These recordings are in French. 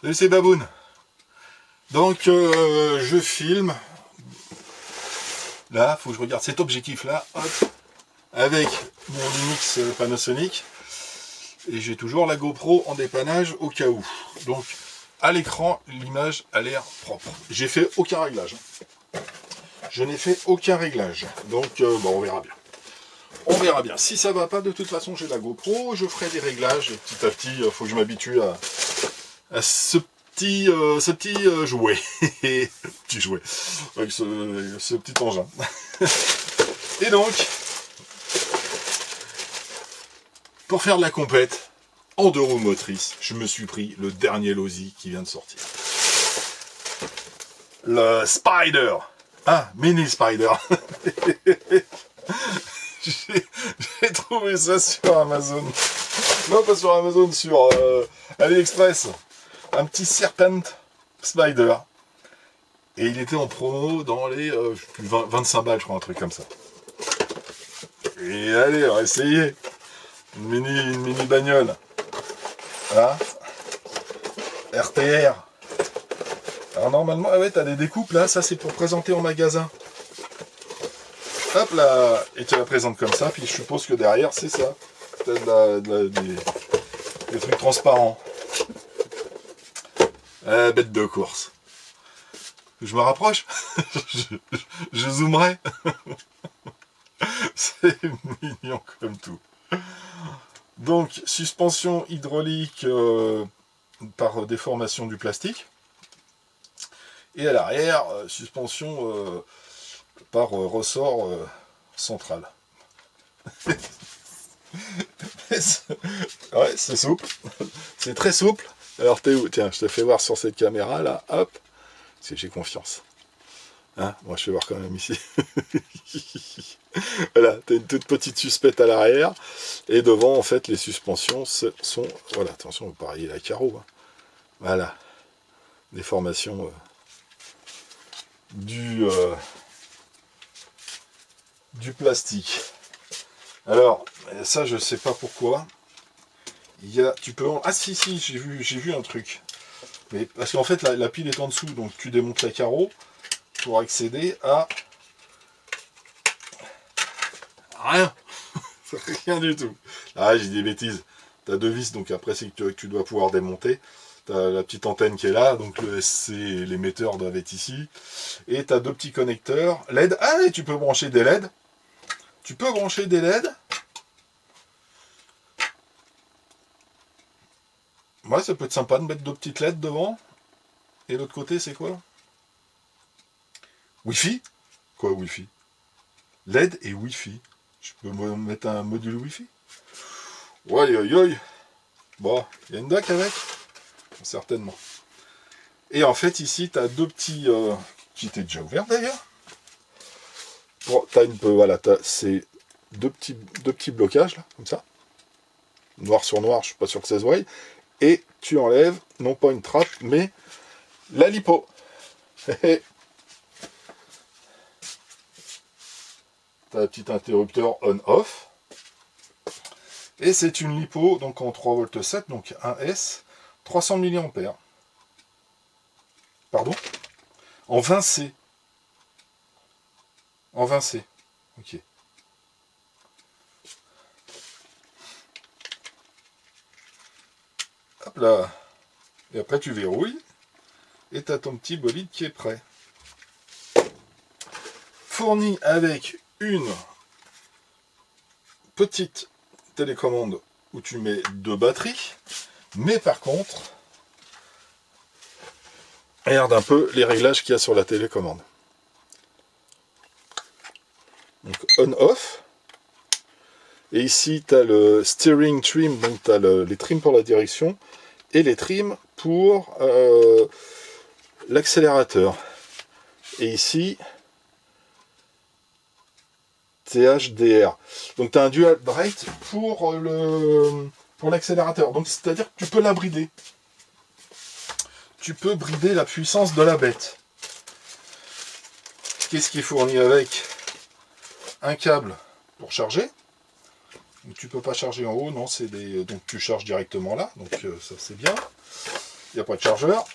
Salut, c'est Baboun. Donc je filme. Là, faut que je regarde cet objectif là, hop, avec mon Lumix Panasonic. Et j'ai toujours la GoPro en dépannage au cas où. Donc à l'écran, l'image a l'air propre. J'ai fait aucun réglage. Je n'ai fait aucun réglage. Donc bon, on verra bien. On verra bien. Si ça va pas, de toute façon, j'ai la GoPro, je ferai des réglages. Et petit à petit, il faut que je m'habitue à ce petit jouet. Petit jouet. Avec ce petit engin. Et donc, pour faire de la compète, en 2 roues motrices, je me suis pris le dernier Losi qui vient de sortir. Le Spider. Ah, Mini Spider. J'ai trouvé ça sur Amazon. Non, pas sur Amazon, sur AliExpress. Un petit Serpent Spider. Et il était en promo dans les 25 balles, je crois, un truc comme ça. Et allez, on va essayer. Une mini bagnole. Voilà. RTR. Alors normalement, ah ouais, t'as des découpes là, ça c'est pour présenter en magasin. Hop là, et tu la présentes comme ça, puis je suppose que derrière c'est ça. T'as des trucs transparents. Bête de course. Je me rapproche. je zoomerai. C'est mignon comme tout. Donc, suspension hydraulique par déformation du plastique. Et à l'arrière, suspension par ressort central. Ouais, c'est souple. C'est très souple. Alors, t'es où? Tiens, je te fais voir sur cette caméra, là. Hop. Parce que j'ai confiance. Hein, moi, je vais voir quand même ici. Voilà, t'as une toute petite suspette à l'arrière. Et devant, en fait, les suspensions sont... Voilà, attention, vous pariez la carreau. Hein. Voilà. Déformation du plastique. Alors, ça, je sais pas pourquoi. Il y a... Tu peux... Ah, si, j'ai vu un truc. Mais parce qu'en fait, la pile est en dessous. Donc, tu démontes la carreau pour accéder à... Rien. Rien du tout. Ah, j'ai des bêtises. Tu as 2 vis, donc après c'est que tu dois pouvoir démonter. Tu as la petite antenne qui est là, donc le SC, l'émetteur doivent être ici. Et tu as 2 petits connecteurs LED. Ah, et tu peux brancher des LED. Tu peux brancher des LED. Ouais, ça peut être sympa de mettre 2 petites LED devant. Et l'autre côté, c'est quoi? Wi-Fi? Quoi, Wi-Fi? LED et Wi-Fi. Je peux mettre un module Wi-Fi? Ouais, bon, il y a une dock avec? Certainement. Et en fait, ici, tu as 2 petits... qui étaient déjà ouverts d'ailleurs. Bon, voilà, c'est 2 petits blocages, là, comme ça. Noir sur noir, je suis pas sûr que ça se voie. Et tu enlèves, non pas une trappe, mais la lipo. T'as un petit interrupteur on-off. Et c'est une lipo, donc en 3,7 V, donc 1S, 300 mA. Pardon? En 20C. En 20C. Ok. Hop là. Et après tu verrouilles. Et tu as ton petit bolide qui est prêt. Fourni avec une petite télécommande où tu mets 2 batteries. Mais par contre, regarde un peu les réglages qu'il y a sur la télécommande. Donc on-off. Et ici, tu as le steering trim, donc tu as les trims pour la direction et les trims pour l'accélérateur. Et ici, THDR. Donc tu as un dual brake pour l'accélérateur. Donc c'est-à-dire que tu peux la brider. Tu peux brider la puissance de la bête. Qu'est-ce qui est fourni avec? Un câble pour charger. Donc, tu peux pas charger en haut, non, c'est des. Donc tu charges directement là, donc ça c'est bien. il n'y a pas de chargeur.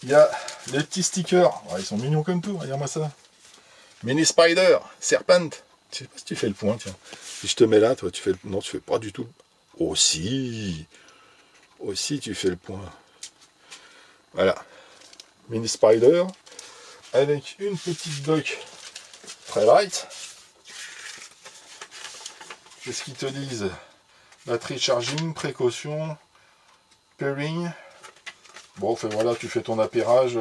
Il y a les petits stickers. Ouais, ils sont mignons comme tout, regarde-moi ça. Mini Spider, Serpent. Je sais pas si tu fais le point, tiens. Si je te mets là, toi, tu fais le... Non, tu fais pas du tout. Aussi tu fais le point. Voilà. Mini Spider. Avec une petite dock très light. Qu'est-ce qu'ils te disent? Batterie charging, précaution, pairing. Bon, enfin voilà, tu fais ton appairage,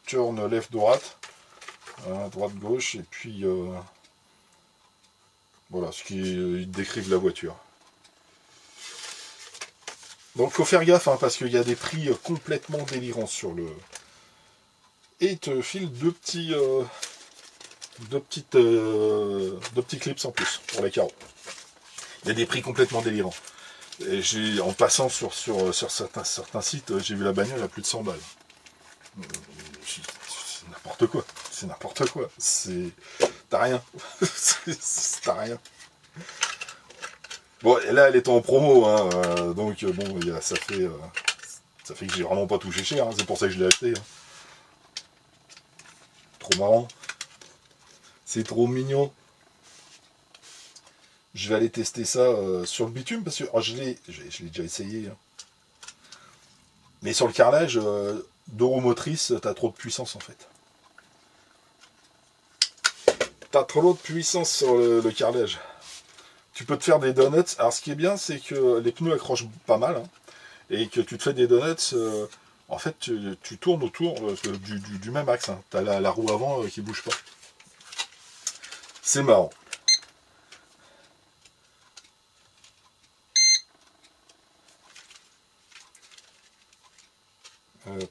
turn left droite, droite gauche, et puis voilà ce qui décrivent la voiture. Donc faut faire gaffe, hein, parce qu'il y a des prix complètement délirants sur le. Et il te file deux petits clips en plus pour les carreaux. Il y a des prix complètement délirants. Et en passant sur certains sites, j'ai vu la bagnole à plus de 100 balles. C'est n'importe quoi. C'est n'importe quoi. T'as rien. T'as rien. Bon, et là, elle est en promo, hein, donc bon, ça fait que j'ai vraiment pas touché cher. Hein, c'est pour ça que je l'ai acheté. Hein. Trop marrant. C'est trop mignon. Je vais aller tester ça sur le bitume parce que je l'ai déjà essayé. Hein. Mais sur le carrelage, deux roues motrices, t'as trop de puissance en fait. T'as trop de puissance sur le carrelage. Tu peux te faire des donuts. Alors ce qui est bien, c'est que les pneus accrochent pas mal. Hein, et que tu te fais des donuts, en fait tu tournes autour du même axe. Hein. T'as la roue avant qui bouge pas. C'est marrant.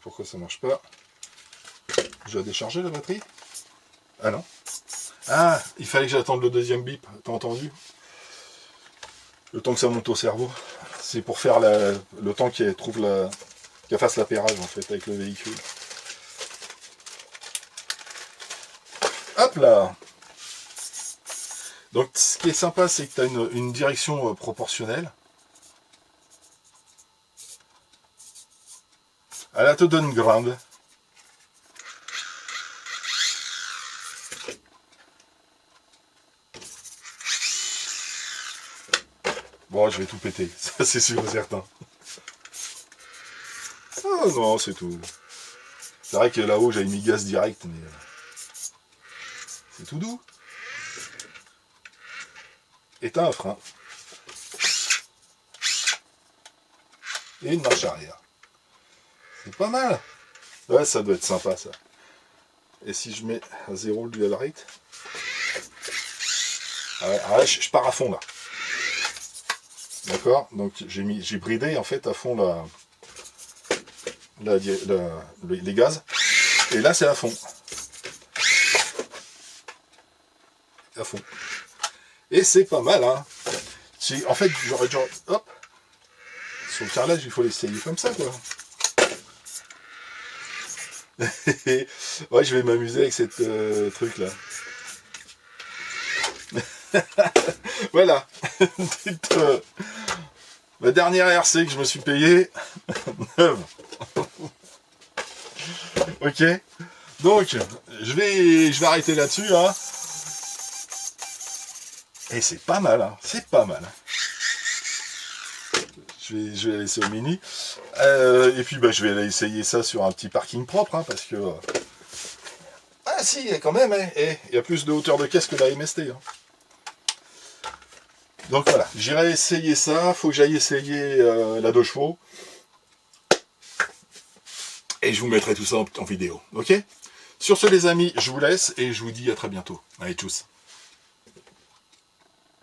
Pourquoi ça marche pas? Je dois décharger la batterie? Ah non. Ah, il fallait que j'attende le deuxième bip, t'as entendu? Le temps que ça monte au cerveau. C'est pour faire le temps qu'elle fasse l'appairage en fait avec le véhicule. Hop là. Donc ce qui est sympa, c'est que tu as une direction proportionnelle. Elle te donne grande. Bon, je vais tout péter, ça c'est sûr et certain. Ah non, c'est tout. C'est vrai que là-haut, j'avais mis gaz direct, mais c'est tout doux. Et t'as un frein. Et une marche arrière. C'est pas mal. Ouais, ça doit être sympa, ça. Et si je mets à 0 le dual rate, je pars à fond, là. D'accord? Donc, j'ai bridé, en fait, à fond les gaz. Et là, c'est à fond. À fond. Et c'est pas mal, hein. En fait, j'aurais dû... Hop. Sur le carrelage, il faut l'essayer comme ça, quoi. Ouais, je vais m'amuser avec cette truc-là. Voilà. Ma dernière RC que je me suis payée. Neuve. Ok. Donc, je vais arrêter là-dessus, hein. Et c'est pas mal, hein. C'est pas mal. Je vais la laisser au mini. Et puis bah, je vais aller essayer ça sur un petit parking propre, hein, parce que... Ah si, quand même, hein. Il y a plus de hauteur de caisse que la MST. Hein. Donc voilà, j'irai essayer ça. Faut que j'aille essayer la 2 chevaux. Et je vous mettrai tout ça en vidéo. Ok? Sur ce les amis, je vous laisse et je vous dis à très bientôt. Allez, tchuss.